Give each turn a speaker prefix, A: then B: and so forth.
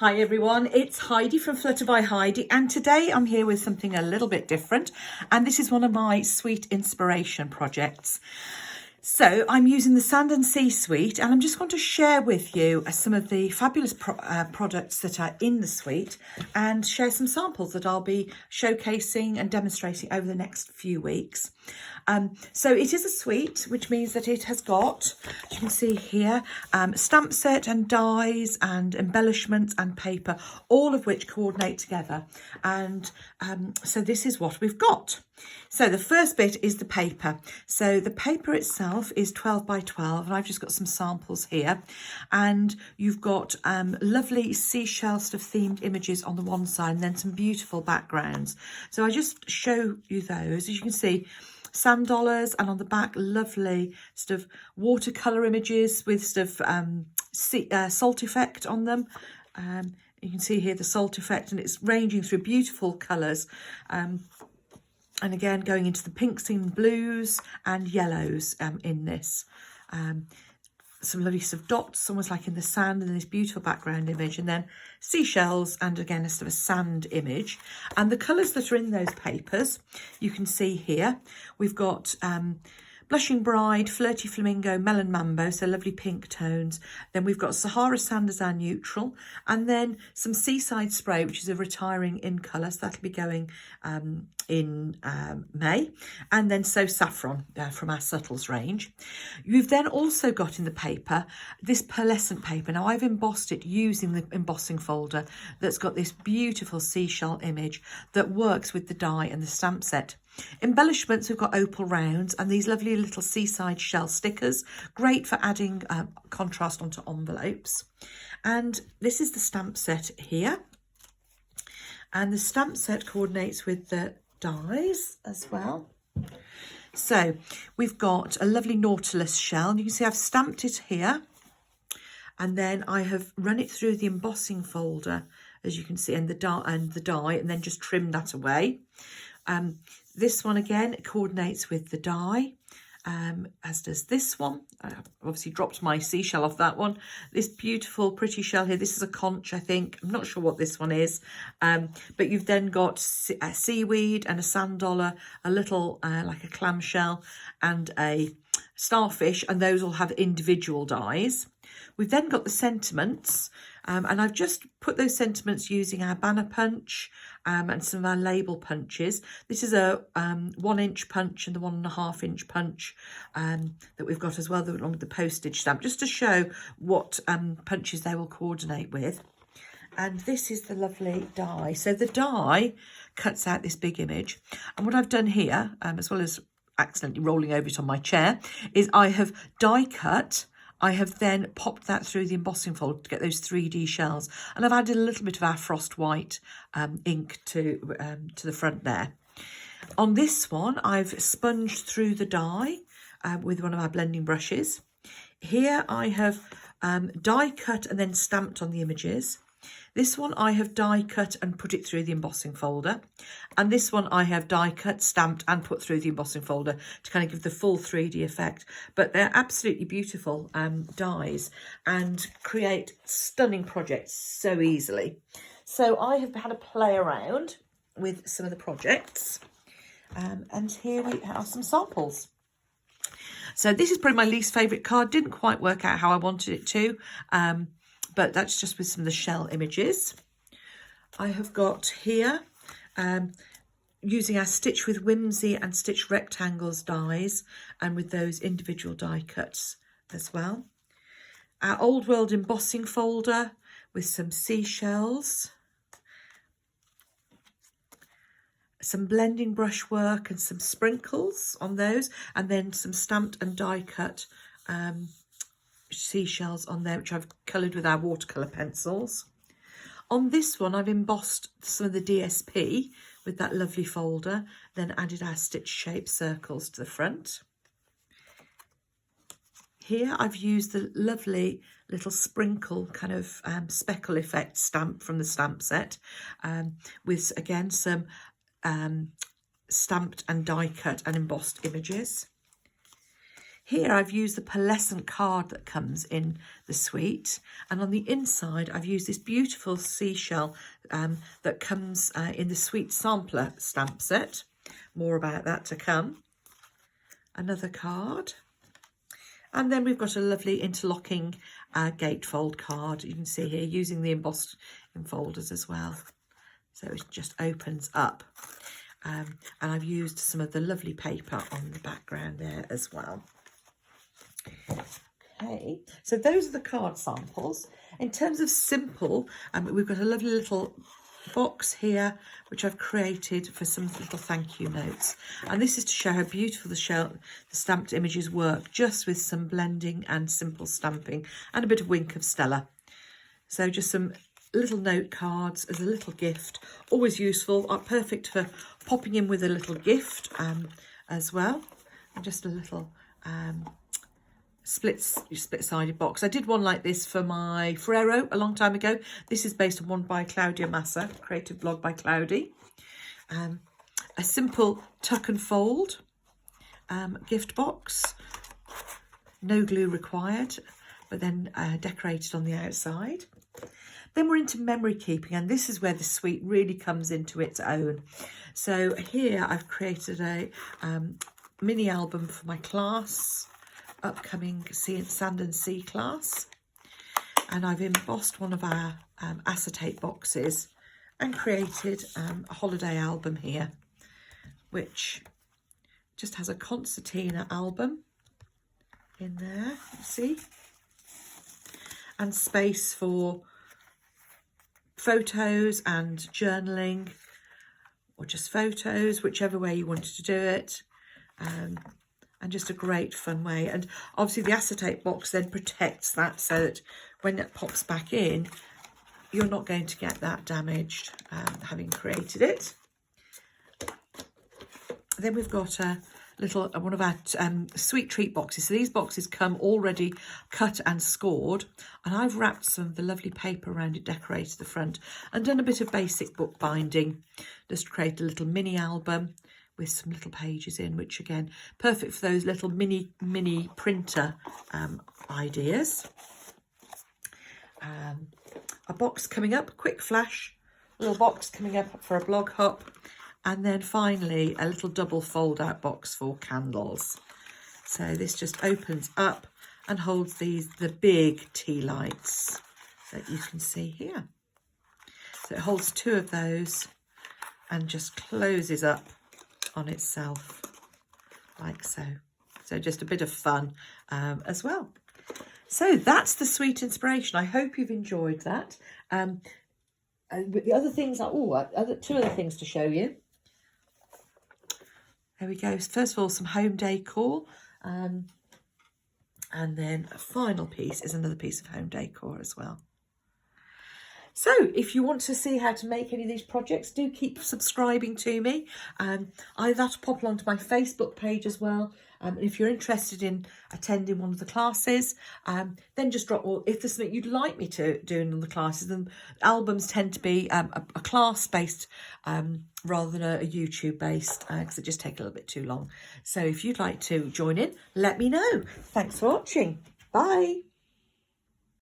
A: Hi everyone, it's Heidi from Flutter by Heidi, and today I'm here with something a little bit different, and this is one of my sweet inspiration projects. So I'm using the Sand and Sea suite, and I'm just going to share with you some of the fabulous products that are in the suite and share some samples that I'll be showcasing and demonstrating over the next few weeks. So it is a suite, which means that it has got, as you can see here, stamp set and dies and embellishments and paper, all of which coordinate together. And so this is what we've got. So the first bit is the paper. So the paper itself is 12 by 12, and I've just got some samples here. And you've got lovely seashell sort of themed images on the one side, and then some beautiful backgrounds. So I just show you those. As you can see, sand dollars, and on the back, lovely sort of watercolour images with sort of salt effect on them. You can see here the salt effect, and it's ranging through beautiful colours. And again, going into the pinks and blues and yellows in this. Some lovely sort of dots, almost like in the sand, and then this beautiful background image, and then seashells, and again a sort of a sand image. And the colours that are in those papers, you can see here, we've got Blushing Bride, Flirty Flamingo, Melon Mambo, so lovely pink tones. Then we've got Sahara Sand as our neutral, and then some Seaside Spray, which is a retiring in colour, so that'll be going in May. And then So Saffron from our Subtles range. You've then also got in the paper this pearlescent paper. Now I've embossed it using the embossing folder that's got this beautiful seashell image that works with the die and the stamp set. Embellishments, we've got opal rounds and these lovely little seaside shell stickers, great for adding contrast onto envelopes. And this is the stamp set here, and the stamp set coordinates with the dies as well. So we've got a lovely nautilus shell, and you can see I've stamped it here, and then I have run it through the embossing folder, as you can see, and the die, and then just trimmed that away. This one again, it coordinates with the die, as does this one. I've obviously dropped my seashell off that one. This beautiful, pretty shell here, this is a conch, I think. I'm not sure what this one is. But you've then got a seaweed and a sand dollar, a little, like a clamshell, and a starfish, and those all have individual dies. We've then got the sentiments, and I've just put those sentiments using our banner punch and some of our label punches. This is a 1 inch punch and the 1.5 inch punch that we've got as well, along with the postage stamp, just to show what punches they will coordinate with. And this is the lovely die. So the die cuts out this big image, and what I've done here, as well as accidentally rolling over it on my chair, is I have die cut. I have then popped that through the embossing folder to get those 3D shells, and I've added a little bit of our frost white ink to the front there. On this one, I've sponged through the die with one of our blending brushes. Here I have die cut and then stamped on the images. This one I have die cut and put it through the embossing folder. And this one I have die cut, stamped and put through the embossing folder to kind of give the full 3D effect. But they're absolutely beautiful dies and create stunning projects so easily. So I have had a play around with some of the projects. And here we have some samples. So this is probably my least favourite card. Didn't quite work out how I wanted it to. But that's just with some of the shell images. I have got here, using our Stitch with Whimsy and Stitch Rectangles dies, and with those individual die cuts as well. Our Old World embossing folder with some seashells, some blending brush work and some sprinkles on those, and then some stamped and die cut seashells on there, which I've coloured with our watercolour pencils. On this one, I've embossed some of the DSP with that lovely folder, then added our stitch shaped circles to the front. Here I've used the lovely little sprinkle kind of speckle effect stamp from the stamp set, with again some stamped and die cut and embossed images. Here I've used the pearlescent card that comes in the suite, and on the inside I've used this beautiful seashell that comes in the suite sampler stamp set. More about that to come. Another card. And then we've got a lovely interlocking gatefold card. You can see here using the embossed enfolders as well. So it just opens up. And I've used some of the lovely paper on the background there as well. Okay, so those are the card samples. In terms of simple, we've got a lovely little box here which I've created for some little thank you notes, and this is to show how beautiful the stamped images work just with some blending and simple stamping and a bit of wink of Stella. So just some little note cards as a little gift, always useful, are perfect for popping in with a little gift as well, and just a little split-sided box. I did one like this for my Ferrero a long time ago. This is based on one by Claudia Massa, creative blog by Cloudy. A simple tuck and fold gift box, no glue required, but then decorated on the outside. Then we're into memory keeping, and this is where the suite really comes into its own. So here I've created a mini album for my class, upcoming Sand and Sea class, and I've embossed one of our acetate boxes and created a holiday album here, which just has a concertina album in there, you see, and space for photos and journaling, or just photos, whichever way you wanted to do it. And just a great fun way. And obviously the acetate box then protects that so that when it pops back in, you're not going to get that damaged, having created it. Then we've got a little one of our sweet treat boxes. So these boxes come already cut and scored, and I've wrapped some of the lovely paper around it, decorated the front, and done a bit of basic book binding just to create a little mini album with some little pages in, which again, perfect for those little mini printer ideas. A box coming up, quick flash, little box coming up for a blog hop, and then finally a little double fold out box for candles. So this just opens up and holds the big tea lights that you can see here. So it holds two of those and just closes up on itself like so. So just a bit of fun as well. So that's the sweet inspiration. I hope you've enjoyed that. But the other things are two other things to show you. There we go. First of all, some home decor, and then a final piece is another piece of home decor as well. So if you want to see how to make any of these projects, do keep subscribing to me. I've had to pop along to my Facebook page as well. If you're interested in attending one of the classes, then just drop, or if there's something you'd like me to do in the classes, then albums tend to be a class-based rather than a YouTube-based, because it just takes a little bit too long. So if you'd like to join in, let me know. Thanks for watching. Bye.